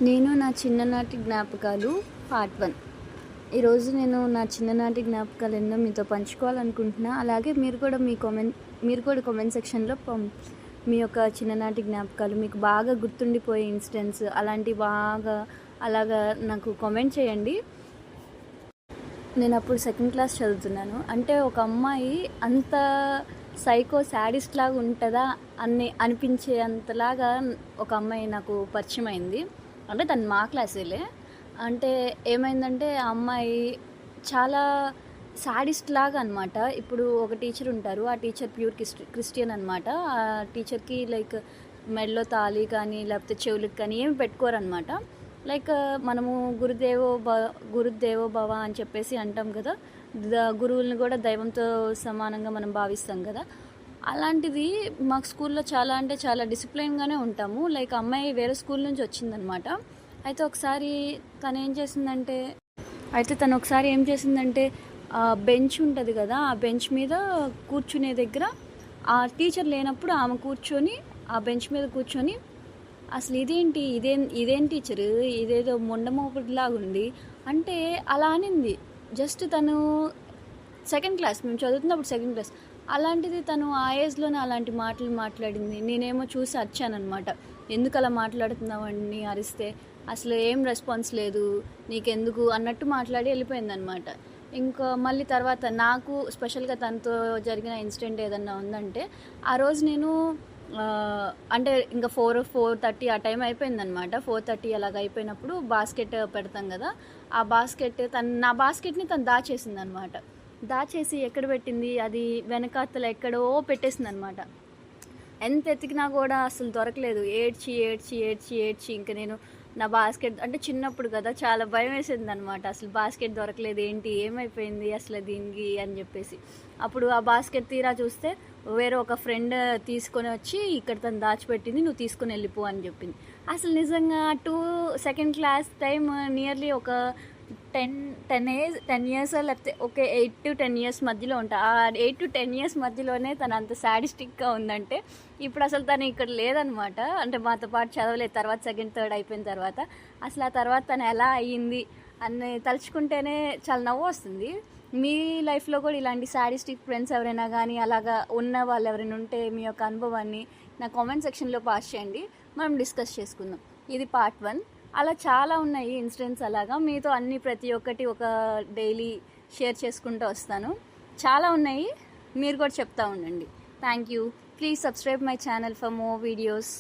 నేను నా చిన్ననాటి జ్ఞాపకాలు పార్ట్ 1. ఈరోజు నేను నా చిన్ననాటి జ్ఞాపకాలు ఎన్నో మీతో పంచుకోవాలనుకుంటున్నా. అలాగే మీరు కూడా కామెంట్ సెక్షన్లో మీ యొక్క చిన్ననాటి జ్ఞాపకాలు, మీకు బాగా గుర్తుండిపోయే ఇన్సిడెంట్స్ అలాగా నాకు కామెంట్ చేయండి. నేను అప్పుడు 2nd క్లాస్ చదువుతున్నాను. అంటే ఒక అమ్మాయి అంత సైకో శాడిస్ట్ లాగా ఉంటుందా అనిపించే అంతలాగా ఒక అమ్మాయి నాకు పరిచయం అయింది. అంటే తను మా క్లాసేలే. అంటే ఏమైందంటే ఆ అమ్మాయి చాలా శాడిస్ట్ లాగా అనమాట. ఇప్పుడు ఒక టీచర్ ఉంటారు, ఆ టీచర్ ప్యూర్ క్రిస్టియన్ అనమాట. ఆ టీచర్కి లైక్ మెడలో తాళి కానీ లేకపోతే చెవులకు కానీ ఏమి పెట్టుకోరనమాట. లైక్ మనము గురుదేవో భవ అని చెప్పేసి అంటాం కదా, గురువుల్ని కూడా దైవంతో సమానంగా మనం భావిస్తాం కదా. అలాంటిది మాకు స్కూల్లో చాలా అంటే చాలా డిసిప్లిన్గానే ఉంటాము. లైక్ అమ్మాయి వేరే స్కూల్ నుంచి వచ్చిందనమాట. అయితే తను ఒకసారి ఏం చేసిందంటే బెంచ్ ఉంటుంది కదా, ఆ బెంచ్ మీద కూర్చునే దగ్గర ఆ టీచర్ లేనప్పుడు ఆమె కూర్చొని ఆ బెంచ్ మీద కూర్చొని అసలు ఇదేం టీచరు, ఇదేదో మొండమోపులాగా ఉంది అంటే అలా అనింది. జస్ట్ తను 2nd క్లాస్, మేము చదువుతున్నప్పుడు 2nd క్లాస్. అలాంటిది తను ఆ ఏజ్లోనే అలాంటి మాటలు మాట్లాడింది. నేనేమో చూసి అరిచానమాట. ఎందుకు అలా మాట్లాడుతున్నావని అరిస్తే అసలు ఏం రెస్పాన్స్ లేదు, నీకెందుకు అన్నట్టు మాట్లాడి వెళ్ళిపోయిందనమాట. ఇంకా మళ్ళీ తర్వాత నాకు స్పెషల్గా తనతో జరిగిన ఇన్సిడెంట్ ఏదన్నా ఉందంటే, ఆ రోజు నేను అంటే ఇంకా 4:30 ఆ టైం అయిపోయిందనమాట. 4:30 అలాగ అయిపోయినప్పుడు బాస్కెట్ పెడతాం కదా, ఆ బాస్కెట్ నా బాస్కెట్ని తను దాచేసిందనమాట. దాచేసి ఎక్కడ పెట్టింది, అది వెనకాతల ఎక్కడో పెట్టేసింది అనమాట. ఎంత ఎతికినా కూడా అసలు దొరకలేదు. ఏడ్చి ఇంకా నేను నా బాస్కెట్, అంటే చిన్నప్పుడు కదా చాలా భయం వేసింది అనమాట. అసలు బాస్కెట్ దొరకలేదు, ఏమైపోయింది అసలు దీనికి అని చెప్పేసి. అప్పుడు ఆ బాస్కెట్ తీరా చూస్తే వేరే ఒక ఫ్రెండ్ తీసుకొని వచ్చి ఇక్కడ తను దాచిపెట్టింది, నువ్వు తీసుకొని వెళ్ళిపో అని చెప్పింది. అసలు నిజంగా 2nd క్లాస్ టైం నియర్లీ ఒక 10 years లేకపోతే ఓకే 8 to 10 years మధ్యలో ఉంటా. ఆ 8 to 10 years మధ్యలోనే తను అంత సాడిస్టిక్గా ఉందంటే ఇప్పుడు అసలు తను ఇక్కడ లేదనమాట. అంటే మాతో పాటు చదవలేదు తర్వాత 2nd 3rd అయిపోయిన తర్వాత. అసలు ఆ తర్వాత తను ఎలా అయ్యింది అని తలుచుకుంటేనే చాలా నవ్వు వస్తుంది. మీ లైఫ్లో కూడా ఇలాంటి సాడిస్టిక్ ఫ్రెండ్స్ ఎవరైనా కానీ అలాగా ఉన్న వాళ్ళు ఎవరైనా ఉంటే మీ యొక్క అనుభవాన్ని నా కామెంట్ సెక్షన్లో పాస్ చేయండి, మనం డిస్కస్ చేసుకుందాం. ఇది పార్ట్ 1. అలా చాలా ఉన్నాయి ఇన్సిడెంట్స్. అలాగా మీతో ప్రతి ఒక్కటి ఒక డైలీ షేర్ చేసుకుంటూ వస్తాను. చాలా ఉన్నాయి, మీరు కూడా చెప్తా ఉండండి. Thank you. Please subscribe my channel for more videos.